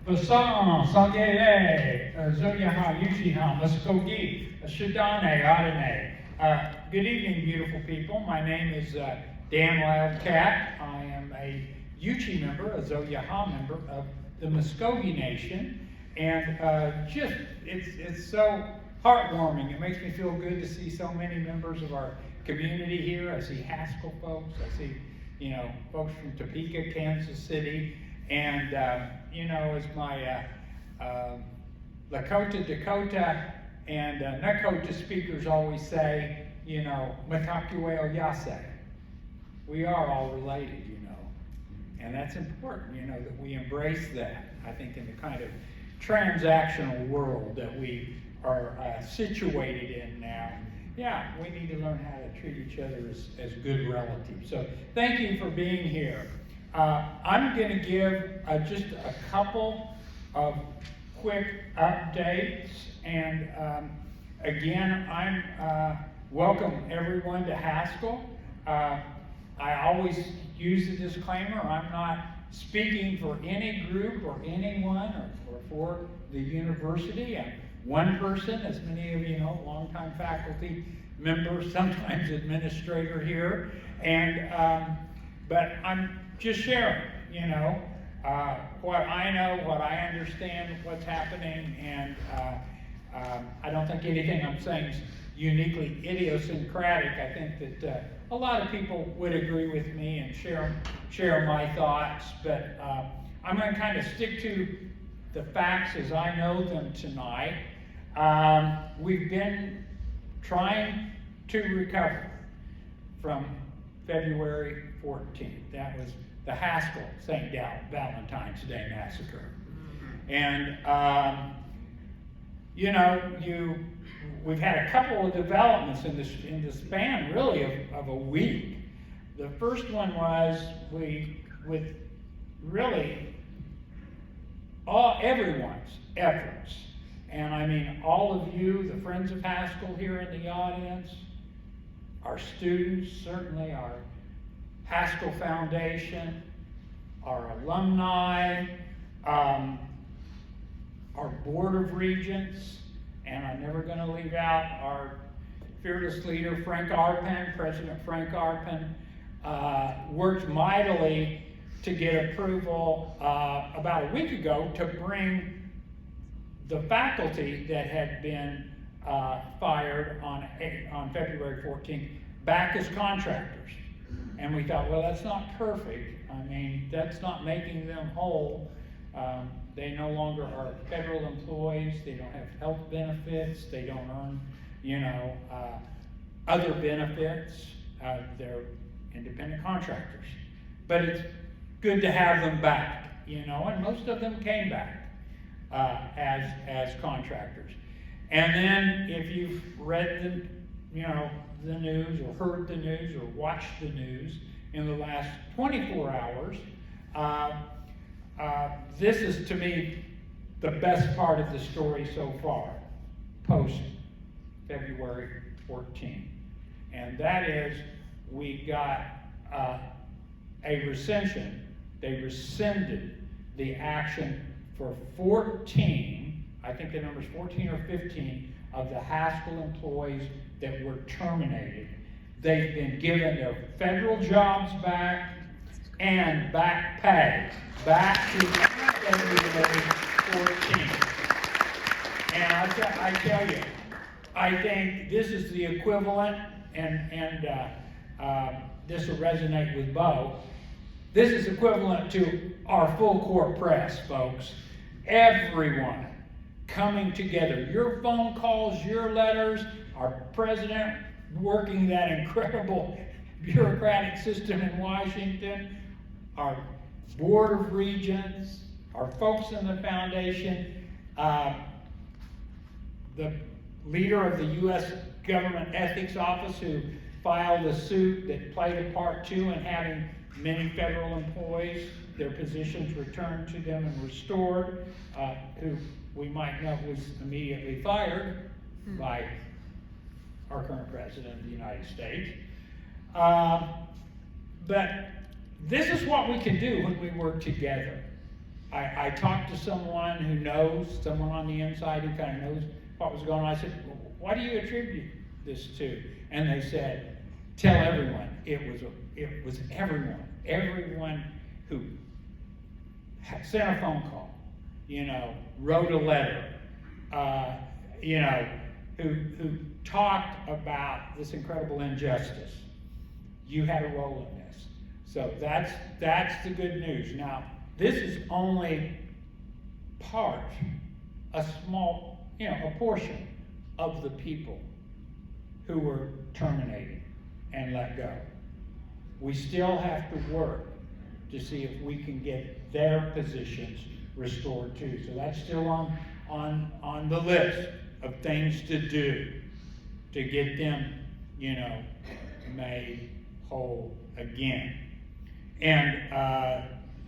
Basan, Sangere, Zoyaha, Yujiha, Muskogee, Shidane, Adane. Good evening, beautiful people. My name is Dan Wildcat. I am a Yuchi member, a Zoyaha member of the Muskogee Nation. And it's so heartwarming. It makes me feel good to see so many members of our community here. I see Haskell folks. I see, folks from Topeka, Kansas City. And, as my Lakota, Dakota, and Nakota speakers always say, Matakueo Yase. We are all related, And that's important, that we embrace that, I think, in the kind of transactional world that we are situated in now. Yeah, we need to learn how to treat each other as good relatives. So thank you for being here. I'm going to give just a couple of quick updates, and again, I'm welcome everyone to Haskell. I always use the disclaimer, I'm not speaking for any group or anyone or for the university. I'm one person, as many of you know, longtime faculty member, sometimes administrator here, and but I'm just sharing, what I know, what I understand, what's happening, and I don't think anything I'm saying is uniquely idiosyncratic. I think that a lot of people would agree with me and share my thoughts, but I'm going to kind of stick to the facts as I know them tonight. We've been trying to recover from February 14th. That was the Haskell St. Valentine's Day massacre. And, we've had a couple of developments in the span, really, of a week. The first one was with really everyone's efforts, and I mean all of you, the friends of Haskell here in the audience, our students, certainly our Haskell Foundation, our alumni, our Board of Regents, and I'm never going to leave out our fearless leader, President Frank Arpin, worked mightily to get approval about a week ago to bring the faculty that had been fired on February 14th back as contractors. And we thought, well, that's not perfect. I mean, that's not making them whole. They no longer are federal employees. They don't have health benefits. They don't earn, other benefits. They're independent contractors. But it's good to have them back, and most of them came back as contractors. And then if you've read the news or heard the news or watched the news in the last 24 hours, this is, to me, the best part of the story so far, post-February 14th. And that is, we got a rescission. They rescinded the action for 14, I think the number's 14 or 15, of the Haskell employees that were terminated. They've been given their federal jobs back and back pay, back to February 14th. And I tell you, I think this is the equivalent, and this will resonate with Bo. This is equivalent to our full court press, folks. Everyone coming together. Your phone calls, your letters, our president working that incredible bureaucratic system in Washington, our Board of Regents, our folks in the foundation, the leader of the U.S. Government Ethics Office who filed a suit that played a part too in having many federal employees, their positions returned to them and restored, who we might know was immediately fired by our current President of the United States. But this is what we can do when we work together. I talked to someone who knows, someone on the inside who kind of knows what was going on. I said, what do you attribute this to? And they said, tell everyone. It was everyone who sent a phone call, wrote a letter, who talked about this incredible injustice. You had a role in this. So that's the good news. Now, this is only part, a small, a portion of the people who were terminated and let go. We still have to work to see if we can get their positions restored too. So that's still on the list of things to do to get them, made whole again. And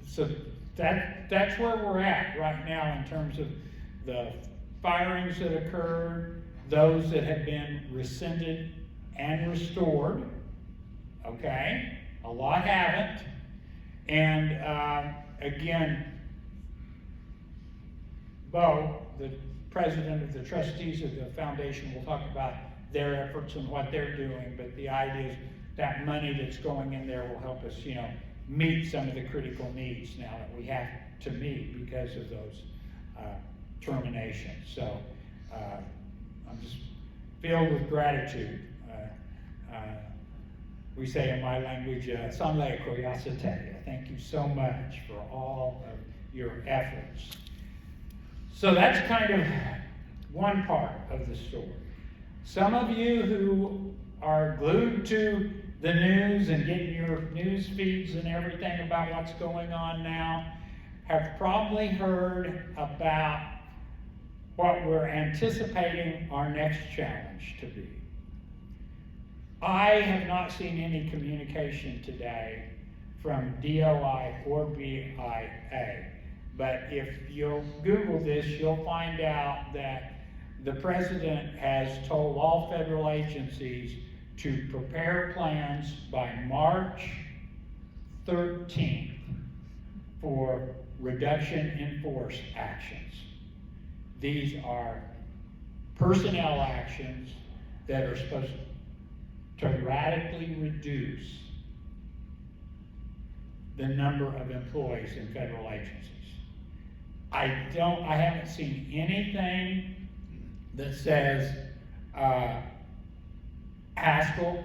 so that's where we're at right now in terms of the firings that occurred, those that have been rescinded and restored. Okay? A lot haven't. And again, Bo, the president of the trustees of the foundation, will talk about their efforts and what they're doing, but the idea is that money that's going in there will help us, meet some of the critical needs now that we have to meet because of those terminations. So I'm just filled with gratitude. We say in my language, Sanlai Koyasate. Thank you so much for all of your efforts. So that's kind of one part of the story. Some of you who are glued to the news and getting your news feeds and everything about what's going on now have probably heard about what we're anticipating our next challenge to be. I have not seen any communication today from DOI or BIA, but if you'll Google this, you'll find out that the president has told all federal agencies to prepare plans by March 13th for reduction in force actions. These are personnel actions that are supposed to radically reduce the number of employees in federal agencies. I haven't seen anything that says Haskell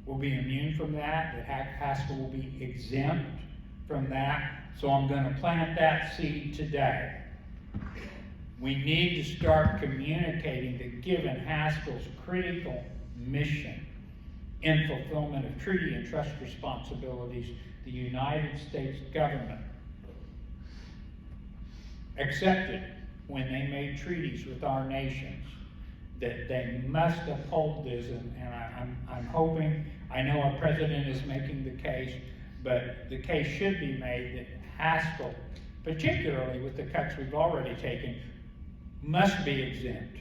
will be immune from that Haskell will be exempt from that. So I'm going to plant that seed today. We need to start communicating that given Haskell's critical mission in fulfillment of treaty and trust responsibilities, the United States government accepted when they made treaties with our nations that they must uphold this, and I'm hoping, I know our president is making the case, but the case should be made that Haskell, particularly with the cuts we've already taken, must be exempt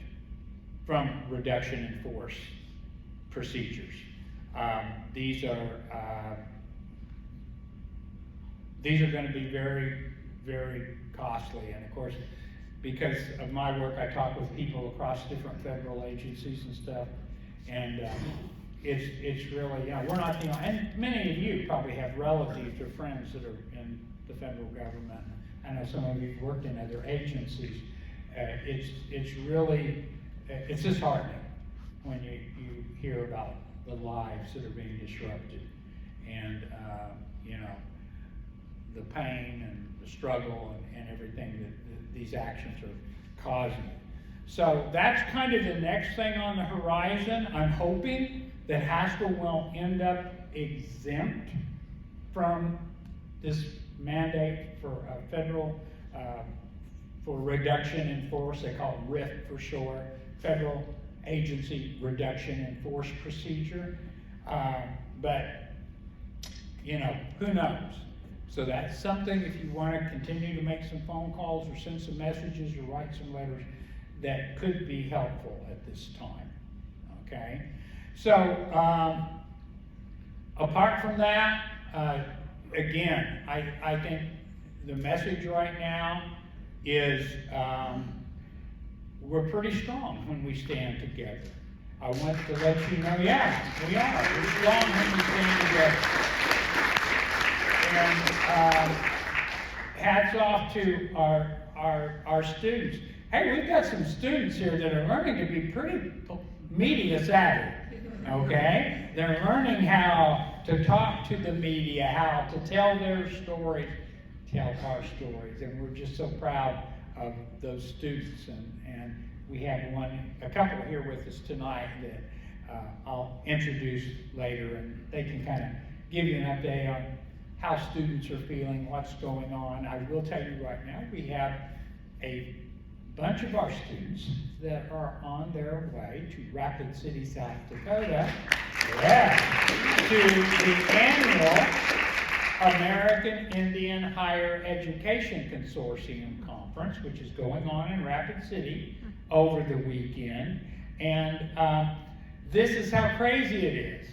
from reduction in force procedures. These are going to be very, very costly, and of course, because of my work, I talk with people across different federal agencies and stuff, and it's really, we're not, and many of you probably have relatives or friends that are in the federal government. I know some of you have worked in other agencies. It's really, it's disheartening when you hear about the lives that are being disrupted, and the pain and the struggle and everything that these actions are causing. So that's kind of the next thing on the horizon. I'm hoping that Haskell won't end up exempt from this mandate for federal, for reduction in force. They call it RIF for short, Federal Agency Reduction in Force Procedure. But, who knows? So that's something, if you want to continue to make some phone calls or send some messages or write some letters, that could be helpful at this time, okay? So, apart from that, again, I think the message right now is we're pretty strong when we stand together. I want to let you know, yeah, we are. We're strong when we stand together. And hats off to our students. Hey, we've got some students here that are learning to be pretty media savvy, okay? They're learning how to talk to the media, how to tell their stories, tell our stories, and we're just so proud of those students. And we have a couple here with us tonight that I'll introduce later, and they can kind of give you an update on how students are feeling, what's going on. I will tell you right now, we have a bunch of our students that are on their way to Rapid City, South Dakota, to the annual American Indian Higher Education Consortium Conference, which is going on in Rapid City over the weekend. And this is how crazy it is.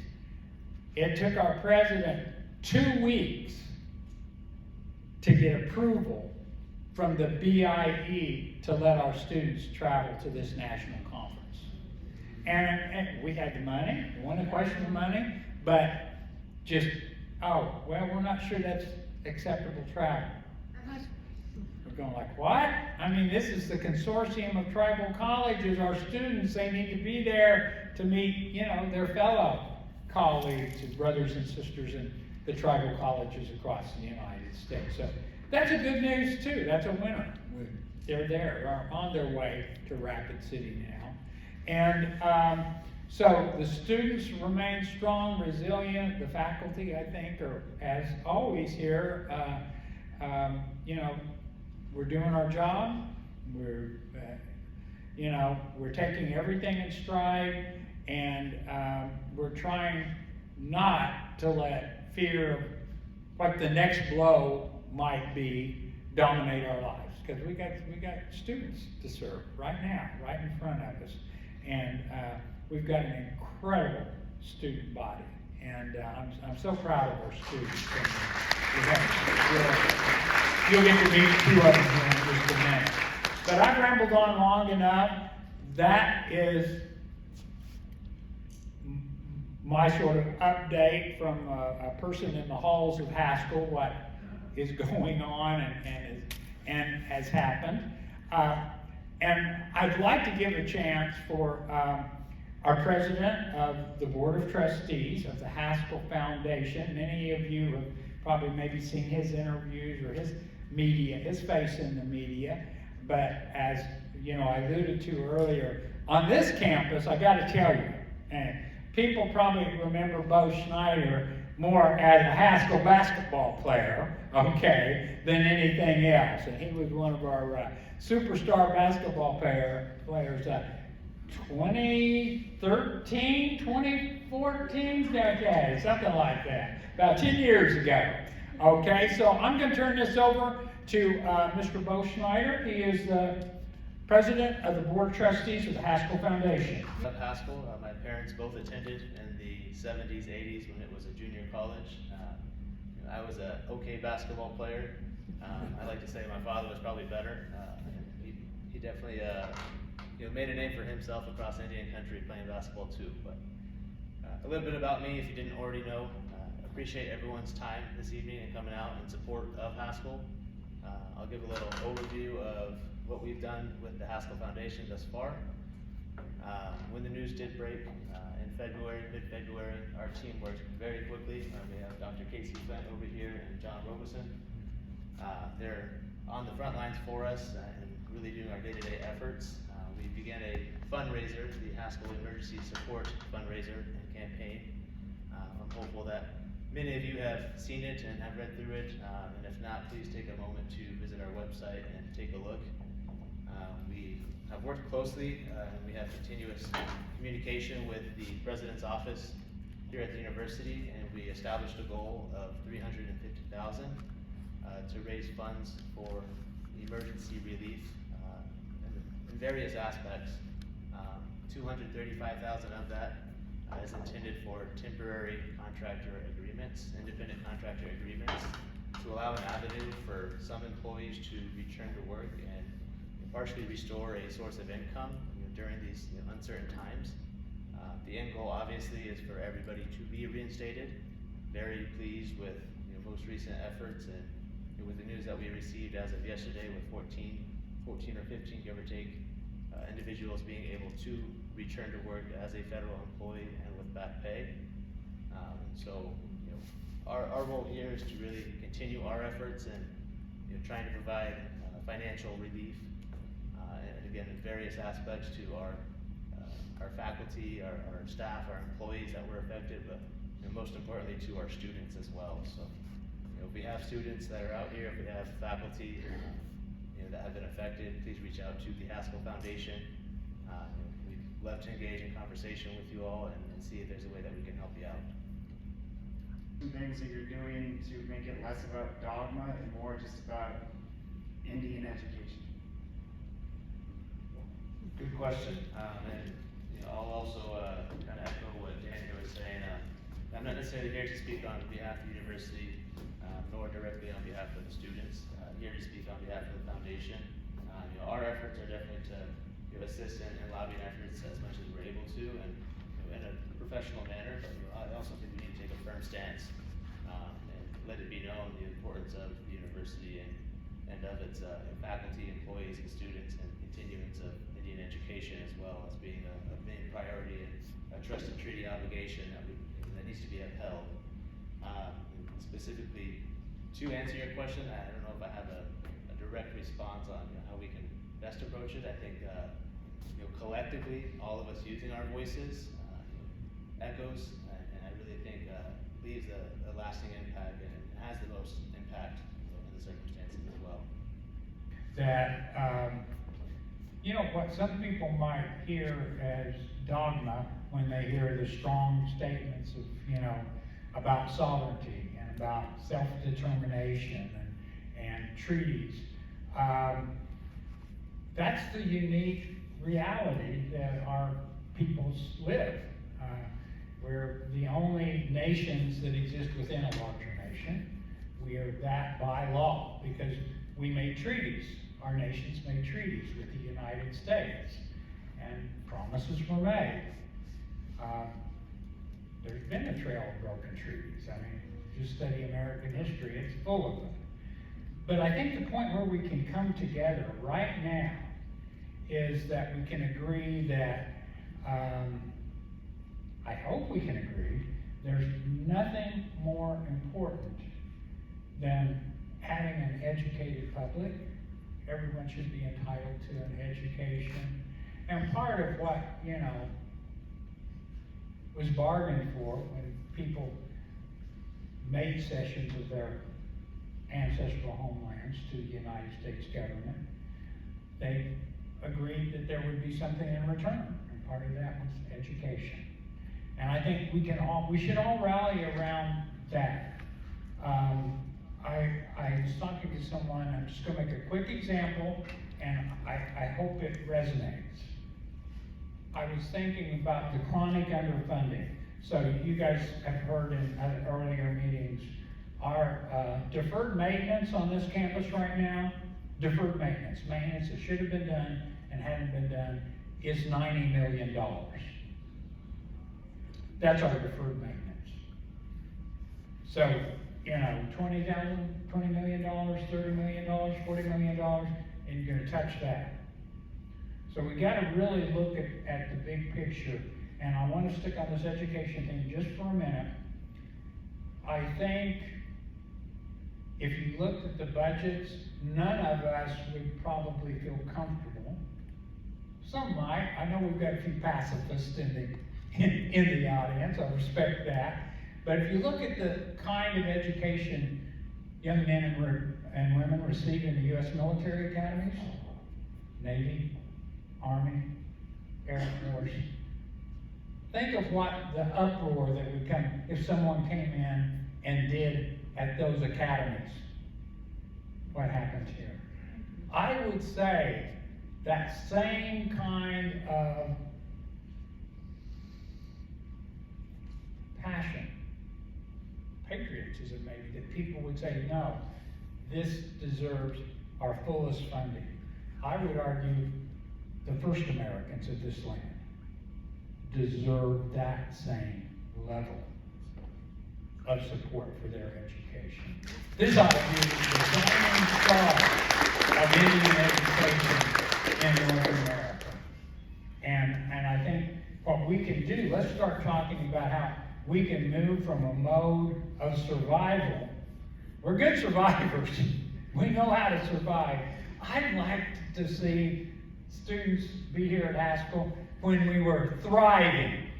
It took our president 2 weeks to get approval from the BIE to let our students travel to this national conference. And we had the money, we want to question the money, but just, oh, well, we're not sure that's acceptable travel. We're going like, what? I mean, this is the consortium of tribal colleges. Our students, they need to be there to meet, their fellow colleagues and brothers and sisters in the tribal colleges across the United States. So that's a good news too. That's a winner. They're there, are on their way to Rapid City now. And so the students remain strong, resilient. The faculty, I think, are, as always here, we're doing our job. We're taking everything in stride, and we're trying not to let fear of what the next blow might be dominate our lives, because we got students to serve right now, right in front of us, and we've got an incredible student body, and I'm so proud of our students. You'll get to meet 2 of them here in just a minute. But I've rambled on long enough. That is my sort of update from a person in the halls of Haskell, what is going on and has happened. And I'd like to give a chance for our president of the Board of Trustees of the Haskell Foundation. Many of you have probably maybe seen his interviews or his face in the media. But as I alluded to earlier, on this campus, I got to tell you, and people probably remember Bo Schneider more as a Haskell basketball player, okay, than anything else. And he was one of our superstar basketball players, 2013, 2014, okay, something like that, about 10 years ago. Okay, so I'm going to turn this over to Mr. Bo Schneider. He is the president of the Board of Trustees of the Haskell Foundation. At Haskell, my parents both attended in the 70s, 80s when it was a junior college. I was an okay basketball player. I like to say my father was probably better. He definitely made a name for himself across Indian country playing basketball too. But a little bit about me, if you didn't already know. Appreciate everyone's time this evening and coming out in support of Haskell. I'll give a little overview of what we've done with the Haskell Foundation thus far. When the news did break in February, mid-February, our team worked very quickly. We have Dr. Casey Flint over here and John Robeson. They're on the front lines for us and really doing our day-to-day efforts. We began a fundraiser, the Haskell Emergency Support Fundraiser and Campaign. I'm hopeful that many of you have seen it and have read through it, and if not, please take a moment to visit our website and take a look. We have worked closely, and we have continuous communication with the President's Office here at the university, and we established a goal of $350,000 to raise funds for emergency relief in various aspects. $235,000 of that is intended for temporary contractor agreements, independent contractor agreements, to allow an avenue for some employees to return to work and partially restore a source of income during these uncertain times. The end goal obviously is for everybody to be reinstated. Very pleased with most recent efforts and with the news that we received as of yesterday with 14 or 15, give or take, individuals being able to return to work as a federal employee and with back pay. So our role here is to really continue our efforts and trying to provide financial relief and again in various aspects to our faculty, our staff, our employees that were affected, but most importantly to our students as well. So if we have students that are out here, if we have faculty that have been affected, please reach out to the Haskell Foundation. We'd love to engage in conversation with you all and see if there's a way that we can help you out. Some things that you're doing to make it less about dogma and more just about Indian education. Good question. And I'll also kind of echo what Dan here was saying. I'm not necessarily here to speak on behalf of the university, nor directly on behalf of the students. I'm here to speak on behalf of the foundation. Our efforts are definitely to assist in lobbying efforts as much as we're able to, and in a professional manner. But I also think we need to take a firm stance and let it be known the importance of the university and of its faculty, employees, and students, and continuance of Indian education as well as being a main priority and a trusted treaty obligation that needs to be upheld. Specifically, to answer your question, I don't know if I have a direct response on how we can best approach it. I think collectively, all of us using our voices echoes, and I really think leaves a lasting impact and has the most impact in the circumstances as well. That what some people might hear as dogma when they hear the strong statements of about sovereignty and about self-determination and treaties. That's the unique reality that our peoples live. We're the only nations that exist within a larger nation. We are that by law because we made treaties. Our nations made treaties with the United States, and promises were made. There's been a trail of broken treaties. I mean, just study American history, it's full of them. But I think the point where we can come together right now is that we can agree that, I hope we can agree, there's nothing more important than having an educated public. Everyone should be entitled to an education. And part of what, was bargained for when people made cessions of their ancestral homelands to the United States government, they agreed that there would be something in return, and part of that was education. And I think we should all rally around that. I was talking to someone, I'm just going to make a quick example, and I hope it resonates. I was thinking about the chronic underfunding. So you guys have heard in earlier meetings, our deferred maintenance on this campus right now, deferred maintenance that should have been done and hadn't been done, is $90 million. That's our deferred maintenance. So, $20 million, $30 million, $40 million, and you're gonna touch that. So we gotta really look at the big picture, and I wanna stick on this education thing just for a minute. I think if you looked at the budgets, none of us would probably feel comfortable. Some might. I know we've got a few pacifists in the audience, I respect that. But if you look at the kind of education young men and women receive in the U.S. military academies, Navy, Army, Air Force, think of what the uproar that would come if someone came in and did at those academies. What happens here? I would say that same kind of passion, patriotism maybe, that people would say, no, this deserves our fullest funding. I would argue the first Americans of this land deserve that same level of support for their education. This ought to be the shining star of Indian education in North America. And I think what we can do, let's start talking about how we can move from a mode of survival. We're good survivors. We know how to survive. I'd like to see students be here at Haskell when we were thriving.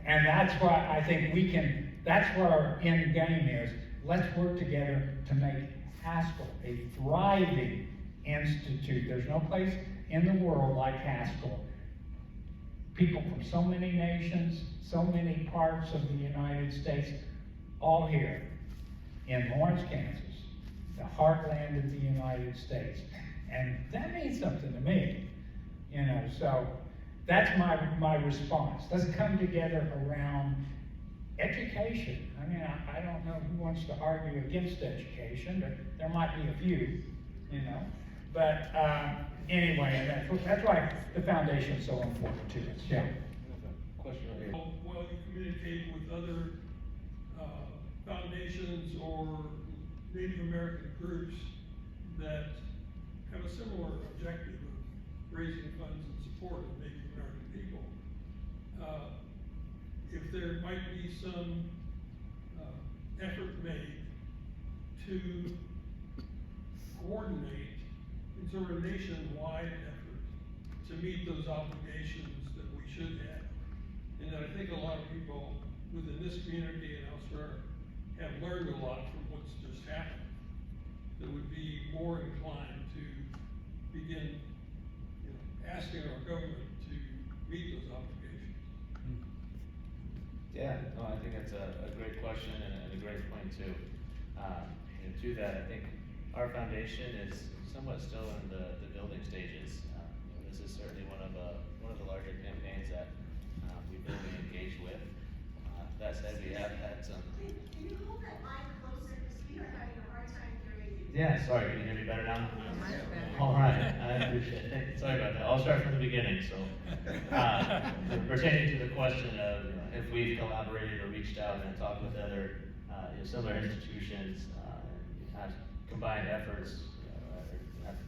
And that's what I think we can, that's what our end game is. Let's work together to make Haskell a thriving institute. There's no place in the world like Haskell. People from so many nations, so many parts of the United States, all here in Lawrence, Kansas, the heartland of the United States. And that means something to me, you know, so that's my response. Let's come together around education. I mean, I don't know who wants to argue against education, but there might be a few, you know. But anyway, that's why the foundation is so important to us. Yeah. Question right here. While you communicate with other foundations or Native American groups that have a similar objective of raising funds and support of Native American people, if there might be some effort made to coordinate in sort of a nationwide effort to meet those obligations that we should have. And I think a lot of people within this community and elsewhere have learned a lot from what's just happened, that would be more inclined to begin, you know, asking our government to meet those obligations. Yeah, no, I think that's a great question and a great point too. And to that, I think our foundation is somewhat still in the building stages. You know, this is certainly one of the larger campaigns that we've really engaged with. That said, we have had some. Can you hold that mic closer, because we are having a hard time hearing you. Yeah, sorry, can you hear me better now? All right, I appreciate it. Sorry about that. I'll start from the beginning. So, pertaining to the question of, you know, if we've collaborated or reached out and talked with other you know, similar institutions, and have combined efforts, have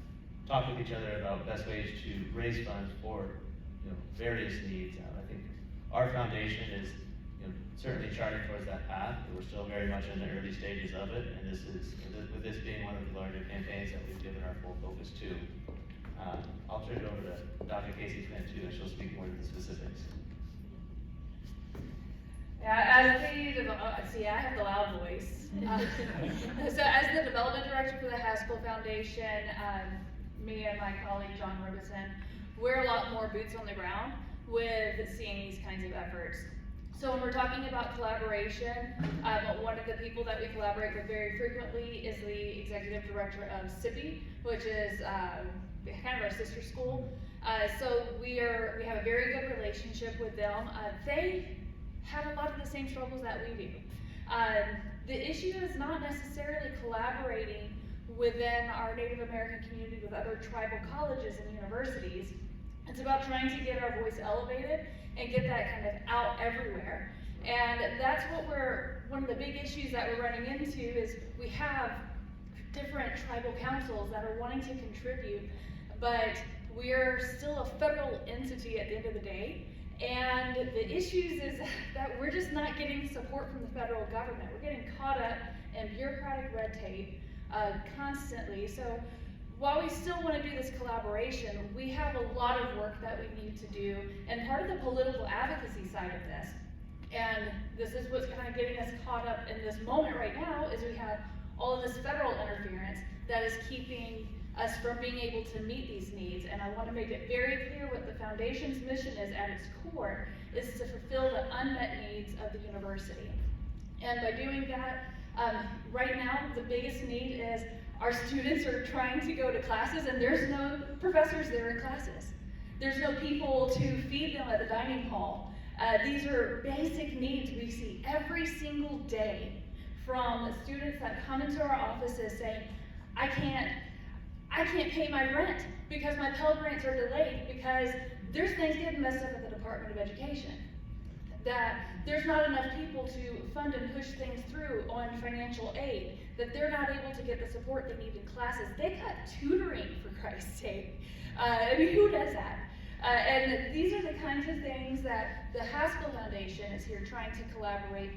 talked with each other about best ways to raise funds for, you know, various needs. I think our foundation is, you know, certainly charting towards that path, but we're still very much in the early stages of it, and this is, with this being one of the larger campaigns that we've given our full focus to. I'll turn it over to Dr. Casey Flynn too, and she'll speak more to the specifics. Yeah, see, I have the loud voice. So as the development director for the Haskell Foundation, me and my colleague John Robeson, we're a lot more boots on the ground with seeing these kinds of efforts. So when we're talking about collaboration, one of the people that we collaborate with very frequently is the executive director of SIPI, which is kind of our sister school. So we have a very good relationship with them. They have a lot of the same struggles that we do. The issue is not necessarily collaborating within our Native American community with other tribal colleges and universities. It's about trying to get our voice elevated and get that kind of out everywhere. And that's what one of the big issues that we're running into is we have different tribal councils that are wanting to contribute, but we're still a federal entity at the end of the day. And the issues is that we're just not getting support from the federal government. We're getting caught up in bureaucratic red tape constantly. So while we still want to do this collaboration, we have a lot of work that we need to do. And part of the political advocacy side of this, and this is what's kind of getting us caught up in this moment right now, is we have all of this federal interference that is keeping us from being able to meet these needs. And I want to make it very clear what the foundation's mission is at its core, is to fulfill the unmet needs of the university. And by doing that, right now the biggest need is our students are trying to go to classes and there's no professors there in classes. There's no people to feed them at the dining hall. These are basic needs we see every single day from students that come into our offices saying, I I can't pay my rent because my Pell Grants are delayed because there's things getting messed up at the Department of Education. That there's not enough people to fund and push things through on financial aid, that they're not able to get the support they need in classes. They cut tutoring, for Christ's sake. I mean, who does that? And these are the kinds of things that the Haskell Foundation is here trying to collaborate,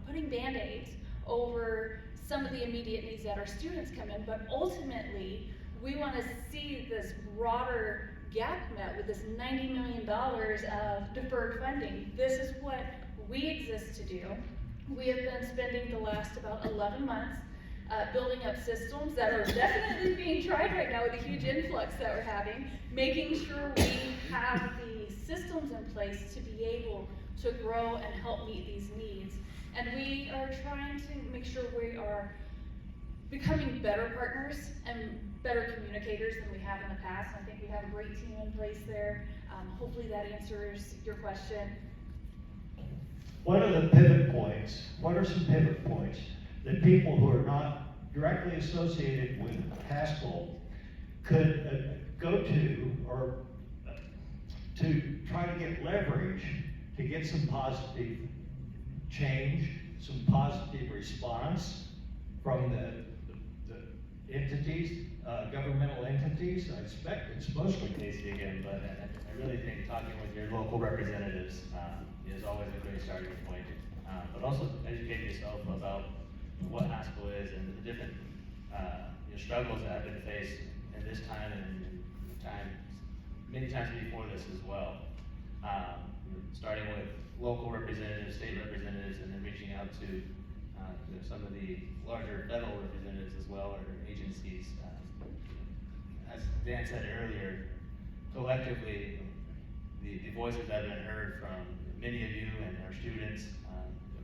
putting Band-Aids over some of the immediate needs that our students come in, but ultimately, we want to see this broader gap met with this $90 million of deferred funding. This is what we exist to do. We have been spending the last about 11 months building up systems that are definitely being tried right now with the huge influx that we're having, making sure we have the systems in place to be able to grow and help meet these needs. And we are trying to make sure we are becoming better partners and better communicators than we have in the past. I think we have a great team in place there. Hopefully that answers your question. What are the pivot points? What are some pivot points that people who are not directly associated with Haskell could go to, or to try to get leverage to get some positive change, some positive response from the entities, governmental entities? I expect it's mostly Casey again, but I really think talking with your local representatives is always a great starting point. But also educate yourself about what Haskell is and the different struggles that have been faced in this time and many times before this as well. Starting with local representatives, state representatives, and then reaching out to some of the larger federal representatives as well, or agencies. As Dan said earlier, collectively, the voices that have been heard from many of you and our students,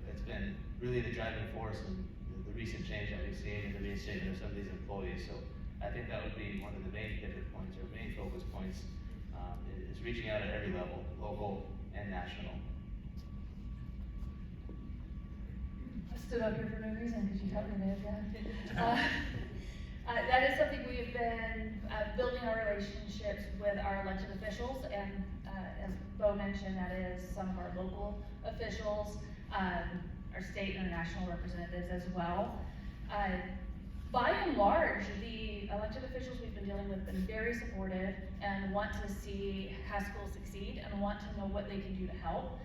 it's been really the driving force in the recent change that we've seen in the reinstatement of some of these employees. So I think that would be one of the main pivot points or main focus points, is reaching out at every level, local and national. I stood up here for no reason because you helped me there, Dan. That is something we have been building our relationships with our elected officials, and as Bo mentioned, that is some of our local officials, our state and national representatives as well. By and large, the elected officials we've been dealing with have been very supportive and want to see Haskell succeed and want to know what they can do to help.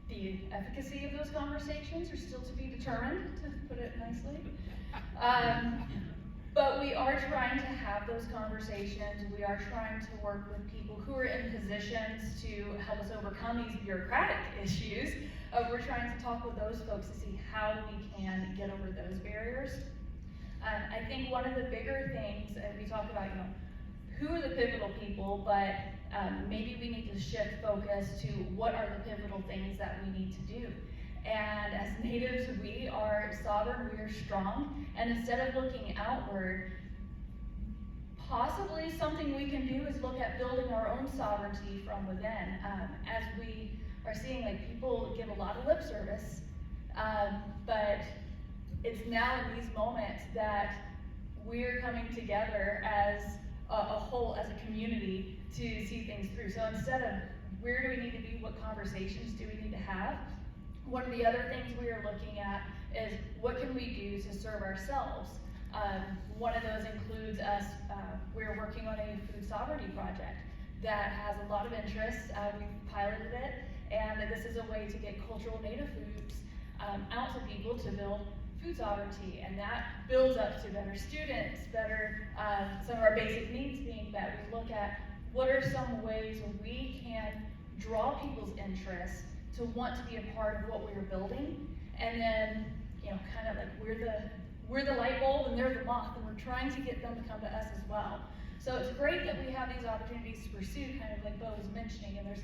The efficacy of those conversations are still to be determined, to put it nicely. But we are trying to have those conversations. We are trying to work with people who are in positions to help us overcome these bureaucratic issues. We're trying to talk with those folks to see how we can get over those barriers. I think one of the bigger things, we talk about, who are the pivotal people, but maybe we need to shift focus to what are the pivotal things that we need to do. And as natives, we are sovereign, we are strong, and instead of looking outward, possibly something we can do is look at building our own sovereignty from within. As we are seeing, people give a lot of lip service, but it's now in these moments that we're coming together as a whole, as a community, to see things through. So instead of where do we need to be, what conversations do we need to have, one of the other things we are looking at is what can we do to serve ourselves. One of those includes us, we're working on a food sovereignty project that has a lot of interest. We've piloted it, and this is a way to get cultural native foods out to people to build food sovereignty, and that builds up to better students, better, some of our basic needs being met. We look at what are some ways where we can draw people's interest to want to be a part of what we are building, and then, kind of like we're the light bulb and they're the moth, and we're trying to get them to come to us as well. So it's great that we have these opportunities to pursue, kind of like Bo was mentioning, and there's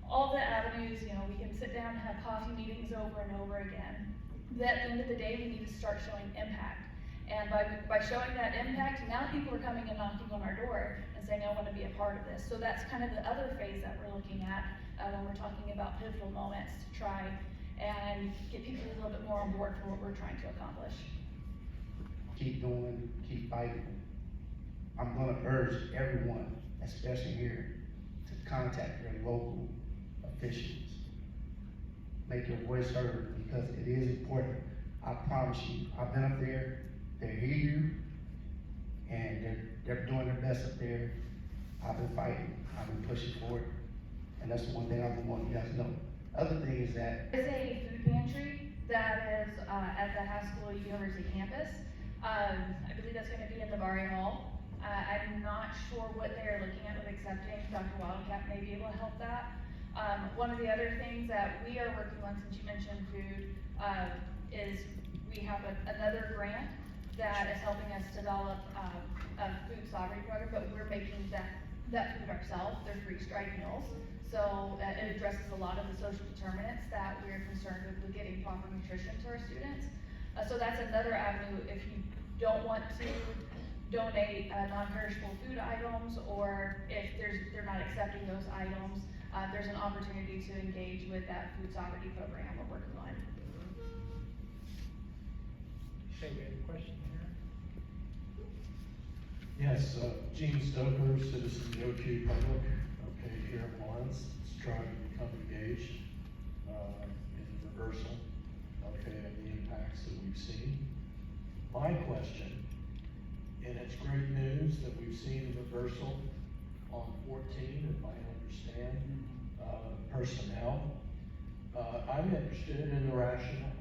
all the avenues, we can sit down and have coffee meetings over and over again. But at the end of the day, we need to start showing impact. And by showing that impact, now people are coming and knocking on our door and saying, I want to be a part of this. So that's kind of the other phase that we're looking at when we're talking about pivotal moments, to try and get people a little bit more on board for what we're trying to accomplish. keep doing, keep fighting. I'm gonna urge everyone, especially here, to contact their local officials. Make your voice heard, because it is important. I promise you, I've been up there, they hear you, and they're doing their best up there. I've been fighting, I've been pushing for it, and that's the one thing I want you guys to know. Other thing is that There's a food pantry that is, at the Haskell University campus. I believe that's gonna be in the Barry Hall. I'm not sure what they're looking at with accepting. Dr. Wildcat may be able to help that. One of the other things that we are working on, since you mentioned food, is we have another grant that is helping us develop, a food sovereignty program, but we're making that food ourselves. They're freeze-dried meals. So it addresses a lot of the social determinants that we're concerned with getting proper nutrition to our students. So that's another avenue if you don't want to donate non-perishable food items, or if they're not accepting those items, there's an opportunity to engage with that food sovereignty program we're working on. Okay, we have a question here. Yes, Gene Stoker, citizen of the OQ Public, okay, here in Lawrence, is trying to become engaged, in the reversal, okay, of the impacts that we've seen. My question, and it's great news that we've seen a reversal on 14, if I understand, personnel. I'm interested in the rationale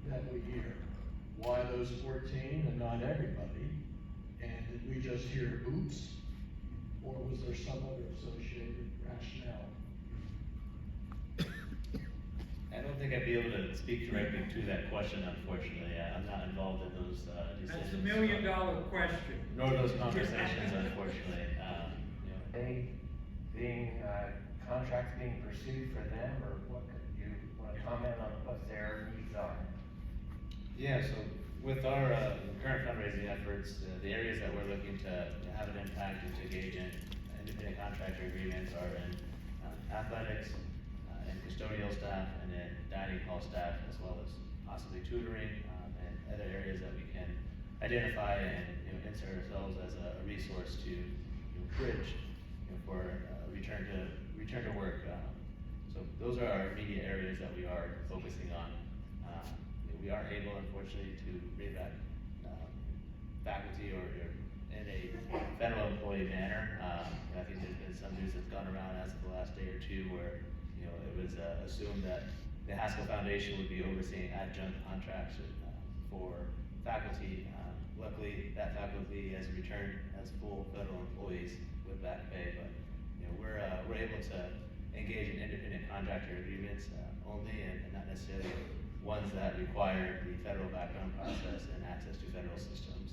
that we hear. Why those 14 and not everybody? And did we just hear oops? Or was there some other associated rationale? I don't think I'd be able to speak directly to that question, unfortunately. I'm not involved in those decisions. That's $1 million question. Nor those conversations, unfortunately. You know, They being, contracts being pursued for them, or what, could you wanna comment on what their needs are? Yeah, so with our current fundraising efforts, the areas that we're looking to have an impact and to engage in independent contractor agreements are in athletics, and custodial staff, and then dining hall staff, as well as possibly tutoring, and other areas that we can identify and, insert ourselves as a resource to bridge, for return to work. So those are our immediate areas that we are focusing on. We are able, unfortunately, to bring back faculty or in a federal employee manner. I think there's been some news that's gone around as of the last day or two where, it was assumed that the Haskell Foundation would be overseeing adjunct contracts for faculty. Luckily, that faculty has returned as full federal employees with back pay, but we're able to engage in independent contractor agreements only, and not necessarily ones that require the federal background process and access to federal systems.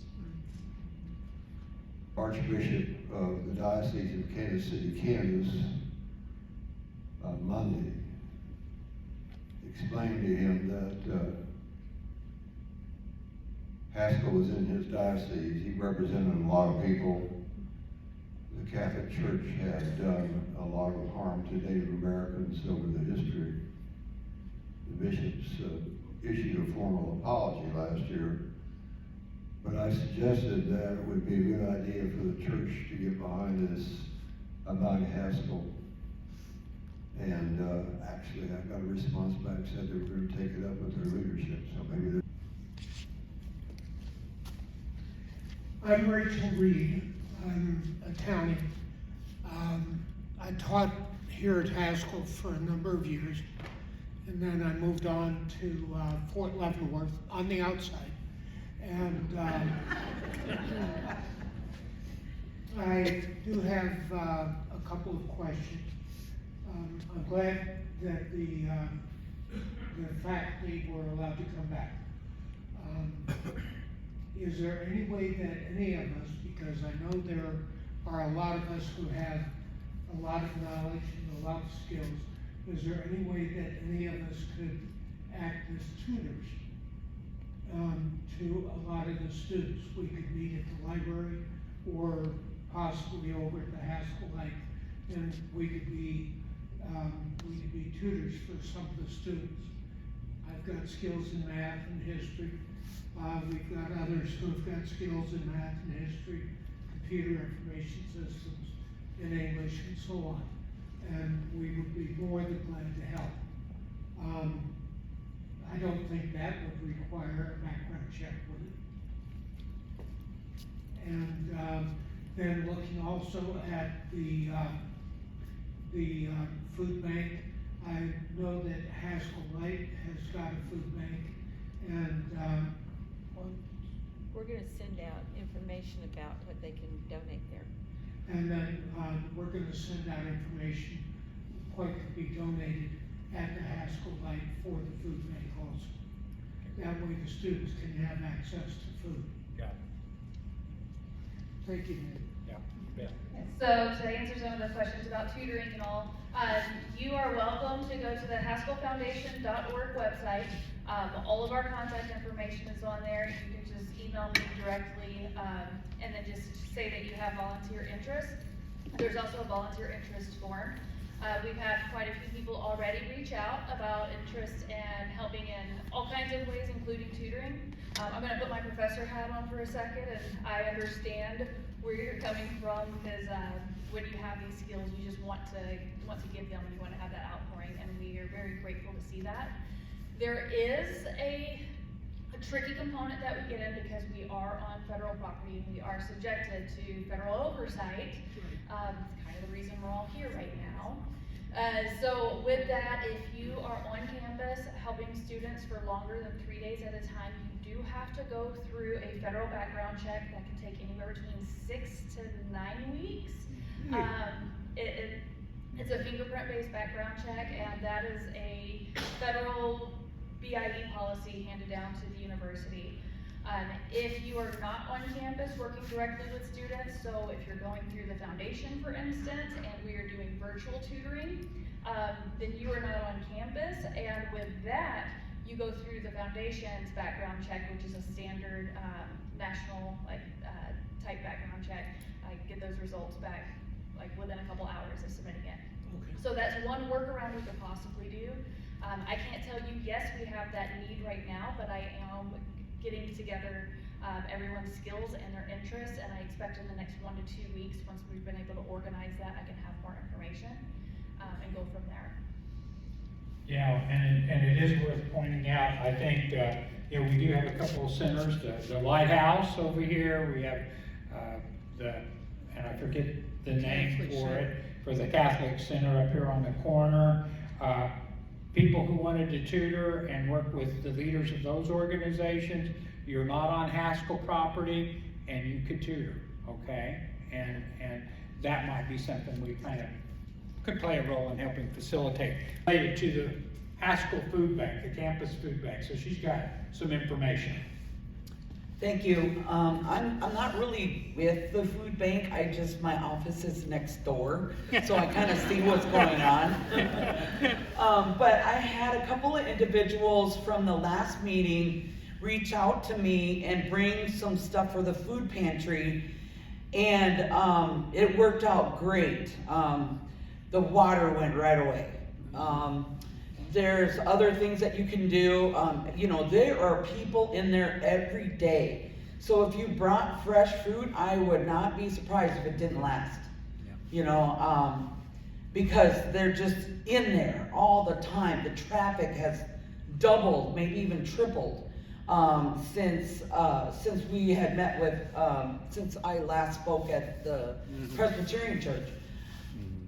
Archbishop of the Diocese of Kansas City, Kansas, on Monday, explained to him that Haskell was in his diocese. He represented a lot of people. The Catholic Church had done a lot of harm to Native Americans over the history. The bishops issued a formal apology last year, but I suggested that it would be a good idea for the church to get behind this about Haskell. And actually, I got a response back, said they were going to take it up with their leadership, so maybe they're... I'm Rachel Reed. I'm Italian. I taught here at Haskell for a number of years, and then I moved on to Fort Leavenworth on the outside. And I do have a couple of questions. I'm glad that the faculty were allowed to come back. Is there any way that any of us, because I know there are a lot of us who have a lot of knowledge and a lot of skills, is there any way that any of us could act as tutors to a lot of the students? We could meet at the library or possibly over at the Haskell Lake, and we could be tutors for some of the students. I've got skills in math and history, We've got others who've got skills in math and history, computer information systems, in English, and so on. And we would be more than glad to help. I don't think that would require a background check, would it? And then looking also at the food bank, I know that Haskell Light has got a food bank, and Well, we're gonna send out information about what they can donate there. and then we're gonna send out information what could be donated at the Haskell Light for the food bank also. That way the students can have access to food. Yeah, Thank you, Nate. yeah. So to answer some of the questions about tutoring and all, you are welcome to go to the haskellfoundation.org website. All of our contact information is on there. You can just email me directly, and then just say that you have volunteer interest. There's also a volunteer interest form. We've had quite a few people already reach out about interest in helping in all kinds of ways, including tutoring. I'm gonna put my professor hat on for a second, and I understand where you're coming from, because when you have these skills, you just want to give them, and you want to have that outpouring, and we are very grateful to see that. There is a tricky component that we get in because we are on federal property and we are subjected to federal oversight. It's kind of the reason we're all here right now. So with that, if you are on campus helping students for longer than 3 days at a time, you do have to go through a federal background check that can take anywhere between 6 to 9 weeks. It's a fingerprint-based background check, and that is a federal BIE policy handed down to the university. If you are not on campus working directly with students, so if you're going through the foundation, for instance, and we are doing virtual tutoring, then you are not on campus, and with that, you go through the foundation's background check, which is a standard national type background check. I get those results back within a couple hours of submitting it. Okay. So that's one workaround we could possibly do. I can't tell you, yes, we have that need right now, but I am getting together everyone's skills and their interests, and I expect in the next 1 to 2 weeks, once we've been able to organize that, I can have more information and go from there. Yeah, and it is worth pointing out, I think, we do have a couple of centers, the Lighthouse over here, we have and I forget the name Catholic for Center. it, for the Catholic Center up here on the corner. People who wanted to tutor and work with the leaders of those organizations, you're not on Haskell property, and you could tutor, okay? And that might be something we kind of could play a role in helping facilitate. Related to the Haskell Food Bank, the campus food bank, so she's got some information. Thank you. I'm not really with the food bank. My office is next door, so I kind of see what's going on. But I had a couple of individuals from the last meeting reach out to me and bring some stuff for the food pantry, and it worked out great. The water went right away. There's other things that you can do. There are people in there every day. So if you brought fresh food, I would not be surprised if it didn't last. Because they're just in there all the time. The traffic has doubled, maybe even tripled, since we had met with, since I last spoke at the Presbyterian Church.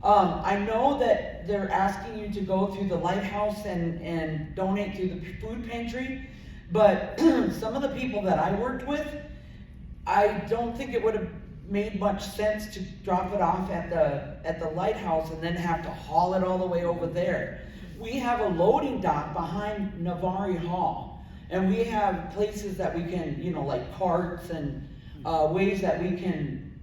I know that they're asking you to go through the Lighthouse and donate through the food pantry, but some of the people that I worked with, I don't think it would have made much sense to drop it off at the Lighthouse and then have to haul it all the way over there. We have a loading dock behind Navari Hall, and we have places that we can, like carts and ways that we can,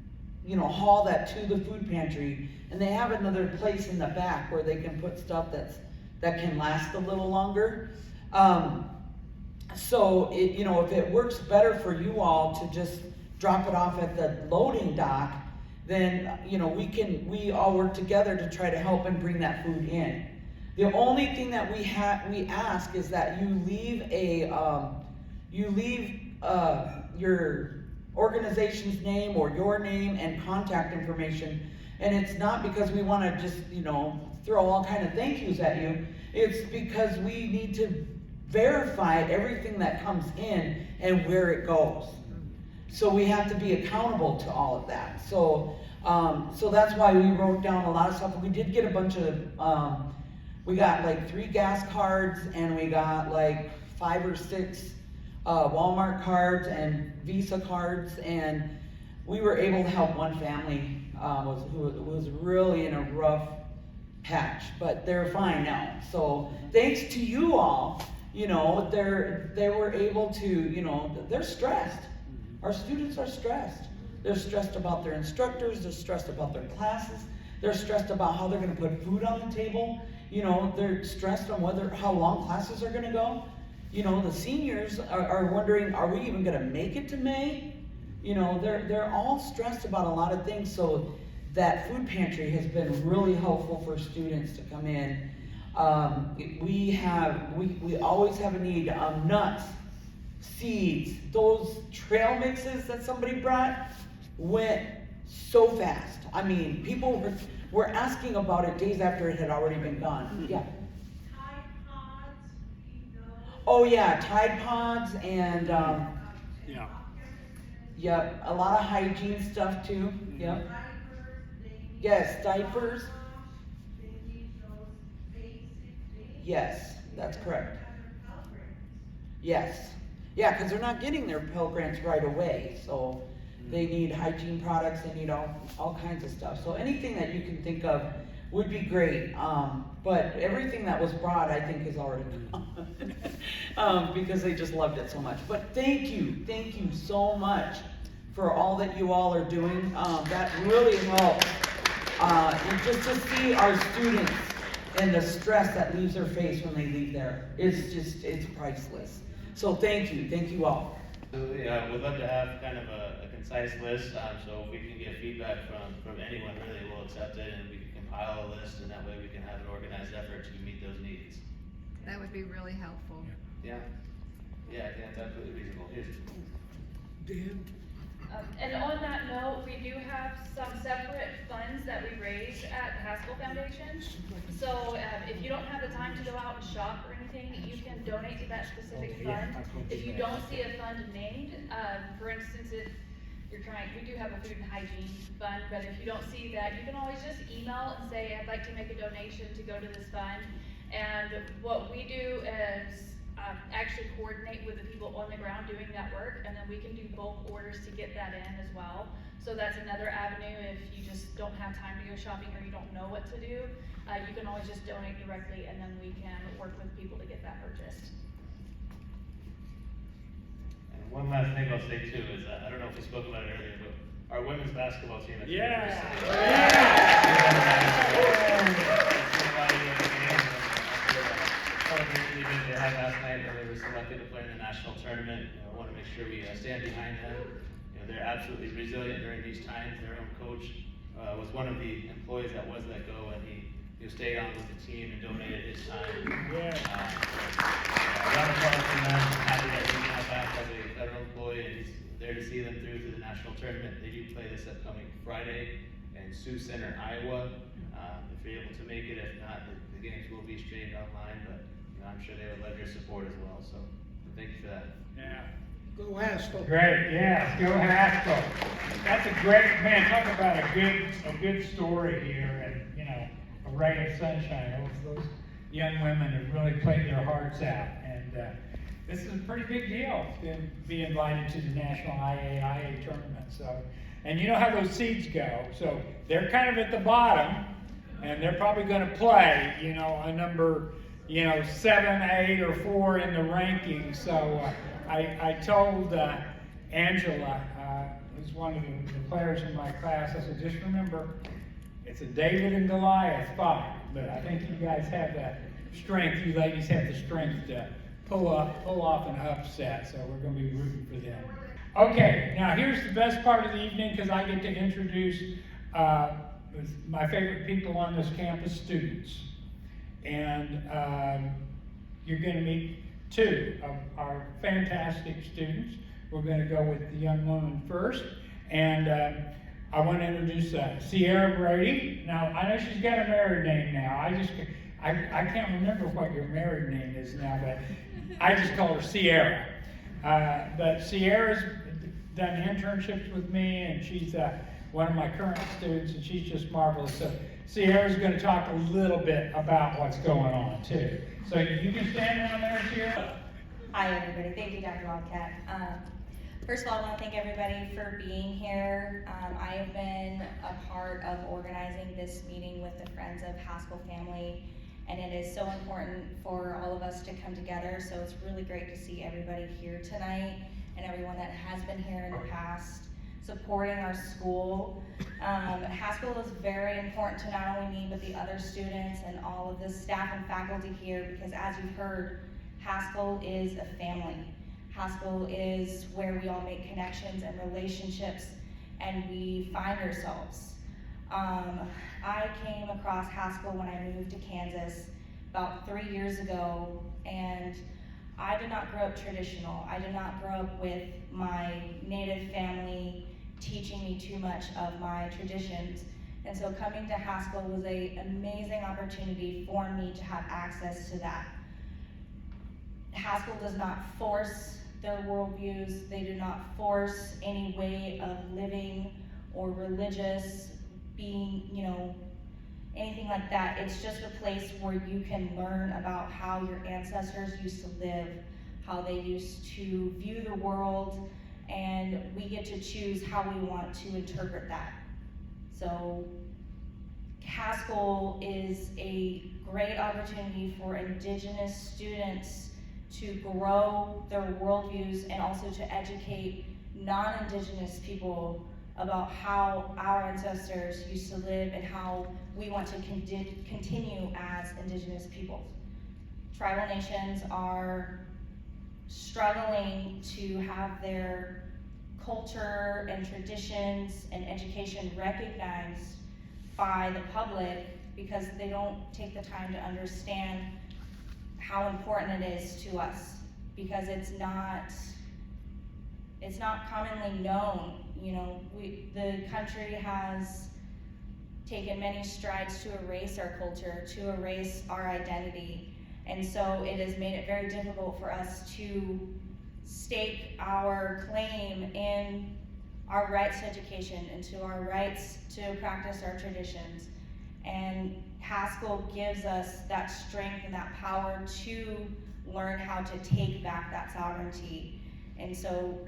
haul that to the food pantry. And they have another place in the back where they can put stuff that can last a little longer. So if it works better for you all to just drop it off at the loading dock, then we all work together to try to help and bring that food in. The only thing that we ask is that you leave you leave, your organization's name or your name and contact information. And it's not because we wanna just, throw all kind of thank yous at you. It's because we need to verify everything that comes in and where it goes. So we have to be accountable to all of that. So that's why we wrote down a lot of stuff. We did get a bunch of, we got like 3 gas cards, and we got like 5 or 6 Walmart cards and Visa cards, and we were able to help one family who was really in a rough patch, but they're fine now. So thanks to you all, they were able to, they're stressed. Our students are stressed. They're stressed about their instructors, they're stressed about their classes, they're stressed about how they're gonna put food on the table. They're stressed on how long classes are gonna go. The seniors are wondering, are we even gonna make it to May? They're all stressed about a lot of things, so that food pantry has been really helpful for students to come in. We always have a need of nuts, seeds, those trail mixes that somebody brought went so fast. I mean, people were asking about it days after it had already been gone. Yeah. Tide Pods, Oh yeah, Tide Pods and, Yeah. yep, a lot of hygiene stuff too, yep. Yes, diapers. Yes, that's correct. Yes. Yeah, because they're not getting their Pell Grants right away, so they need hygiene products, they need all kinds of stuff. So anything that you can think of would be great. But everything that was brought, I think, is already gone. Because they just loved it so much. But thank you so much for all that you all are doing. That really helps. And just to see our students and the stress that leaves their face when they leave there, it's priceless. So thank you all. Absolutely, we'd love to have kind of a concise list, so if we can get feedback from anyone, really, we'll accept it, and we can compile a list, and that way we can have an organized effort to meet those needs. That would be really helpful. Yeah, I think that's absolutely reasonable. Dan? And on that note, we do have some separate funds that we raise at the Haskell Foundation. So if you don't have the time to go out and shop or anything, you can donate to that specific fund. If you don't see a fund named, for instance, if you're trying, we do have a food and hygiene fund, but if you don't see that, you can always just email and say, I'd like to make a donation to go to this fund. And what we do is actually coordinate with the people on the ground doing that work, and then we can do bulk orders to get that in as well. So that's another avenue if you just don't have time to go shopping or you don't know what to do. You can always just donate directly, and then we can work with people to get that purchased. And one last thing I'll say too is, I don't know if we spoke about it earlier, but our women's basketball team at the university. They had last night, where they were selected to play in the national tournament. I want to make sure we stand behind them. They're absolutely resilient during these times. Their own coach was one of the employees that was let go, and he stayed on with the team and donated his time. A round of applause for them. I'm happy that he's now back as a federal employee, and he's there to see them through to the national tournament. They do play this upcoming Friday in Sioux Center, Iowa. If you're able to make it, if not, the games will be streamed online, but I'm sure they would love your support as well, so thank you for that. Yeah. Go Haskell. Great, yes, go Haskell. That's a great, man, talk about a good story here, and, a ray of sunshine. Those young women have really played their hearts out, and this is a pretty big deal to be invited to the National IAIA tournament. So, and you know how those seeds go, so they're kind of at the bottom, and they're probably going to play, a number, 7, 8, or 4 in the rankings. So I told Angela, who's one of the players in my class, I said, just remember, it's a David and Goliath fight, but I think you guys have the strength, you ladies have the strength to pull off an upset, so we're going to be rooting for them. Okay, now here's the best part of the evening, because I get to introduce my favorite people on this campus, students. And you're going to meet two of our fantastic students. We're gonna go with the young woman first, and I want to introduce Sierra Brady. Now, I know she's got a married name now. I can't remember what your married name is now, but I just call her Sierra. But Sierra's done internships with me, and she's one of my current students, and she's just marvelous. So Sierra's going to talk a little bit about what's going on too. So you can stand down there, Sierra. Hi, everybody. Thank you, Dr. Wildcat. First of all, I want to thank everybody for being here. I have been a part of organizing this meeting with the Friends of Haskell Family, and it is so important for all of us to come together. So it's really great to see everybody here tonight and everyone that has been here in the past supporting our school. Haskell is very important to not only me, but the other students and all of the staff and faculty here, because as you've heard, Haskell is a family. Haskell is where we all make connections and relationships, and we find ourselves. I came across Haskell when I moved to Kansas about 3 years ago, and I did not grow up traditional. I did not grow up with my native family teaching me too much of my traditions. And so coming to Haskell was an amazing opportunity for me to have access to that. Haskell does not force their worldviews. They do not force any way of living or religious being, anything like that. It's just a place where you can learn about how your ancestors used to live, how they used to view the world, and we get to choose how we want to interpret that. So Haskell is a great opportunity for Indigenous students to grow their worldviews and also to educate non-Indigenous people about how our ancestors used to live and how we want to continue as Indigenous peoples. Tribal nations are struggling to have their culture and traditions and education recognized by the public because they don't take the time to understand how important it is to us, because it's not commonly known. The country has taken many strides to erase our culture, to erase our identity, and so it has made it very difficult for us to stake our claim in our rights to education and to our rights to practice our traditions. And Haskell gives us that strength and that power to learn how to take back that sovereignty. And so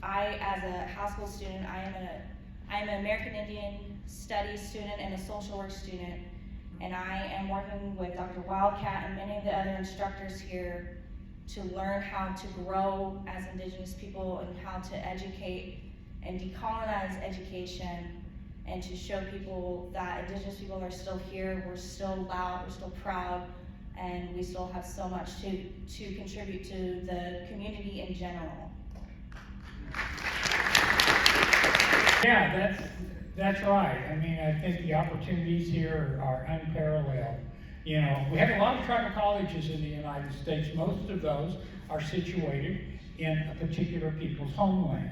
I, as a Haskell student, I'm an American Indian Studies student and a social work student, and I am working with Dr. Wildcat and many of the other instructors here to learn how to grow as Indigenous people and how to educate and decolonize education, and to show people that Indigenous people are still here, we're still loud, we're still proud, and we still have so much to contribute to the community in general. Yeah, that's right. I mean, I think the opportunities here are unparalleled. We have a lot of tribal colleges in the United States. Most of those are situated in a particular people's homeland,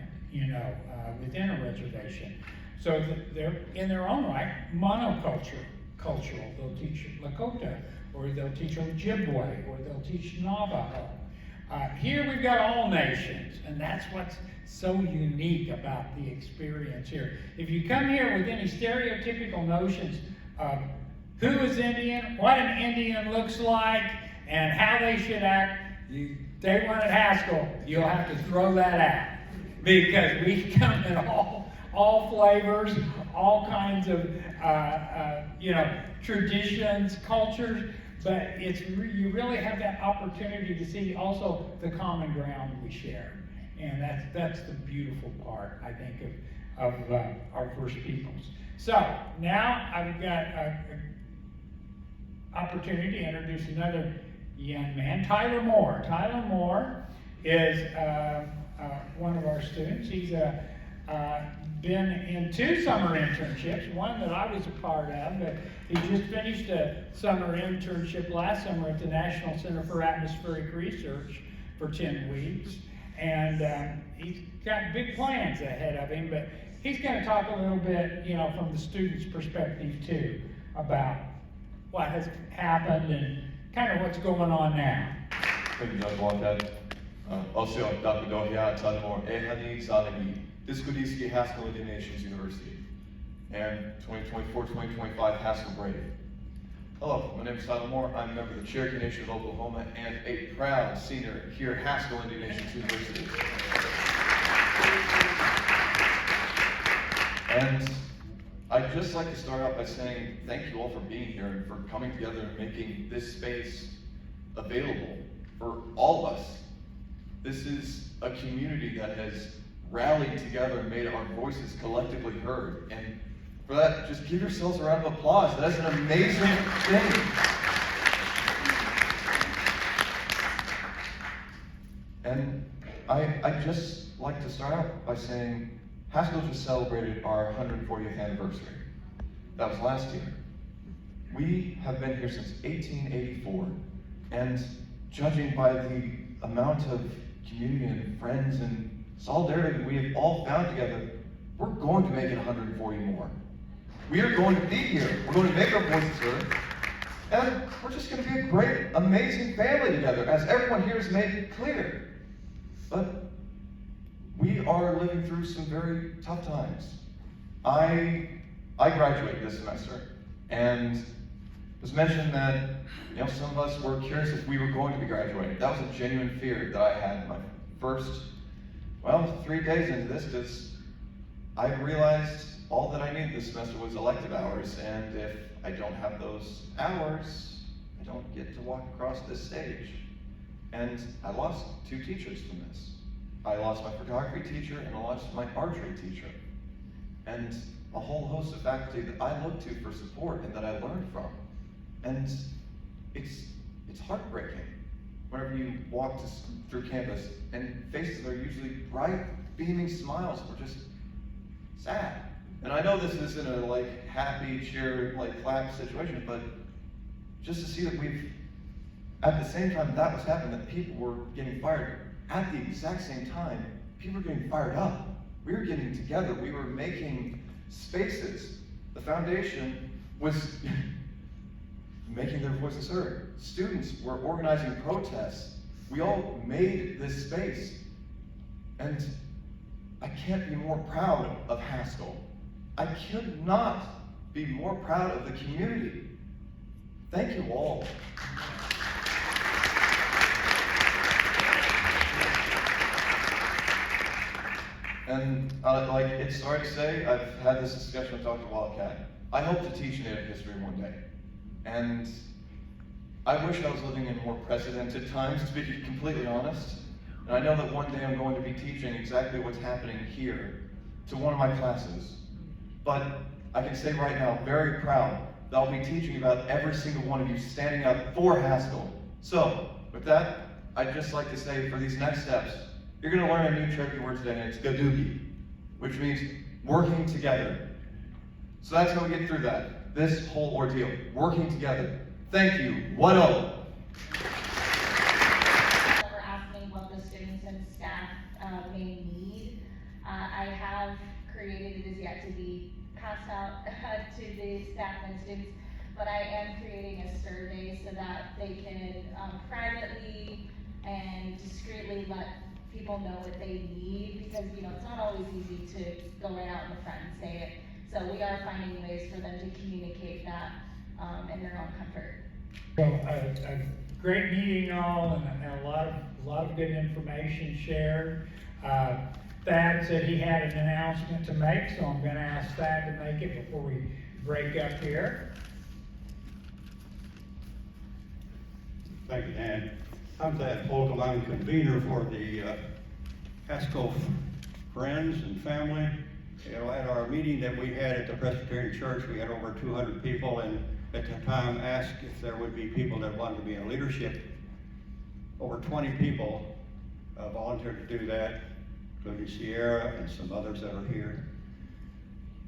within a reservation. So they're in their own right monocultural. They'll teach Lakota, or they'll teach Ojibwe, or they'll teach Navajo. Here we've got all nations, and that's what's so unique about the experience here. If you come here with any stereotypical notions of who is Indian, what an Indian looks like, and how they should act, day one at Haskell, you'll have to throw that out. Because we come in all flavors, all kinds of, traditions, cultures, but you really have that opportunity to see also the common ground we share. And that's the beautiful part, I think, of our First Peoples. So now I've got an opportunity to introduce another young man, Tyler Moore. Tyler Moore is one of our students. He's been in 2 summer internships, one that I was a part of, but he just finished a summer internship last summer at the National Center for Atmospheric Research for 10 weeks. And he's got big plans ahead of him, but he's gonna talk a little bit, you know, from the student's perspective too, about what has happened and kind of what's going on now. Thank you, Dr. Walcott. Also, Dr. Dohia, Tanimor, Ehani, Zalagi, Diskudiski, Haskell Indian Nations University, and 2024-2025 Haskell Brave. Hello, my name is Tyler Moore. I'm a member of the Cherokee Nation of Oklahoma and a proud senior here at Haskell Indian Nations University. And I'd just like to start out by saying thank you all for being here and for coming together and making this space available for all of us. This is a community that has rallied together and made our voices collectively heard. And for that, just give yourselves a round of applause. That's an amazing thing. And I'd just like to start out by saying Haskell just celebrated our 140th anniversary. That was last year. We have been here since 1884, and judging by the amount of community and friends and solidarity we have all found together, we're going to make it 140 more. We are going to be here. We're going to make our voices heard. And we're just going to be a great, amazing family together, as everyone here has made it clear. But we are living through some very tough times. I graduated this semester, and it was mentioned that some of us were curious if we were going to be graduating. That was a genuine fear that I had my first, 3 days into this, because I realized all that I needed this semester was elective hours, and if I don't have those hours, I don't get to walk across this stage. And I lost 2 teachers from this. I lost my photography teacher and I lost my archery teacher. And a whole host of faculty that I looked to for support and that I learned from. And it's heartbreaking whenever you walk through campus and faces are usually bright, beaming smiles or just sad. And I know this isn't a happy, cheer, clap situation, but just to see that at the same time that was happening, that people were getting fired, at the exact same time, people were getting fired up. We were getting together, we were making spaces. The foundation was making their voices heard. Students were organizing protests. We all made this space. And I can't be more proud of Haskell. I could not be more proud of the community. Thank you all. And it's sorry to say, I've had this discussion with Dr. Wildcat. I hope to teach Native history one day. And I wish I was living in more precedented times, to be completely honest. And I know that one day I'm going to be teaching exactly what's happening here to one of my classes. But I can say right now, very proud, that I'll be teaching about every single one of you standing up for Haskell. So, with that, I'd just like to say for these next steps, you're going to learn a new Cherokee word today, and it's gadugi, which means working together. So that's how we get through that, this whole ordeal, working together. Thank you. Wado. For asking what the students and staff may need. I have created, it is yet to be passed out to the staff and students, but I am creating a survey so that they can privately and discreetly let people know what they need, because it's not always easy to go right out in the front and say it. So we are finding ways for them to communicate that in their own comfort. So a great meeting all, and a lot of good information shared. Thad said he had an announcement to make, so I'm going to ask Thad to make it before we break up here. Thank you, Dan. I'm Thad Folkel. I'm convener for the Haskell Friends and Family. At our meeting that we had at the Presbyterian Church, we had over 200 people, and at the time asked if there would be people that wanted to be in leadership. Over 20 people volunteered to do that. including Sierra and some others that are here.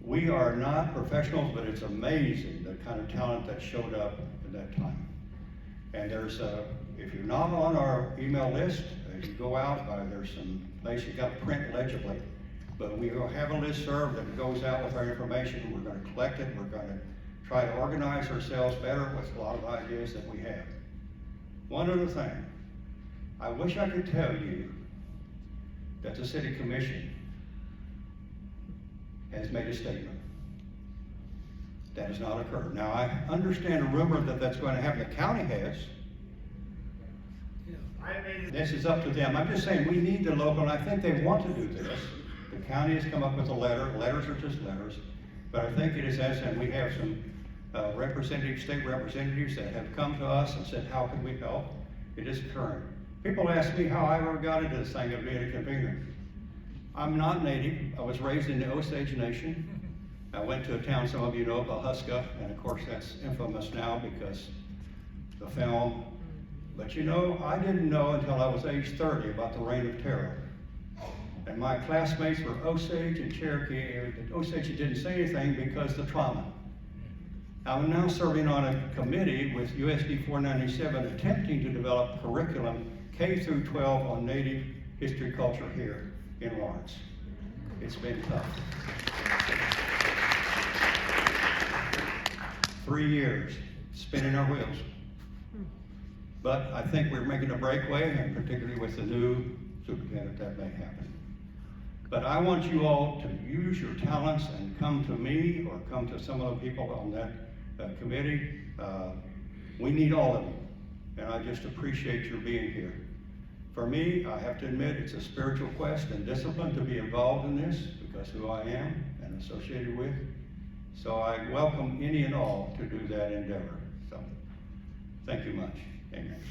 We are not professionals, but it's amazing the kind of talent that showed up at that time. And if you're not on our email list, as you go out, there's some place you got to print legibly. But we will have a listserv that goes out with our information. We're going to collect it. We're going to try to organize ourselves better with a lot of ideas that we have. One other thing, I wish I could tell you that the City Commission has made a statement. That has not occurred. Now, I understand a rumor that that's going to happen. The county has. This is up to them. I'm just saying we need the local, and I think they want to do this. The county has come up with a letter. Letters are just letters. But I think it is as, and we have some representatives, state representatives that have come to us and said, how can we help? It is occurring. People ask me how I ever got into this thing of being a convener. I'm not native. I was raised in the Osage Nation. I went to a town some of you know about Haskell, and of course that's infamous now because the film. But you know, I didn't know until I was age 30 about the Reign of Terror. And my classmates were Osage and Cherokee. The Osage didn't say anything because of the trauma. I'm now serving on a committee with USD 497 attempting to develop curriculum K through 12 on Native history culture here in Lawrence. It's been tough. 3 years spinning our wheels. But I think we're making a breakaway, and particularly with the new superintendent, that may happen. But I want you all to use your talents and come to me or come to some of the people on that committee. We need all of you, and I just appreciate your being here. For me, I have to admit, it's a spiritual quest and discipline to be involved in this because who I am and associated with. So I welcome any and all to do that endeavor. So, thank you much. Amen.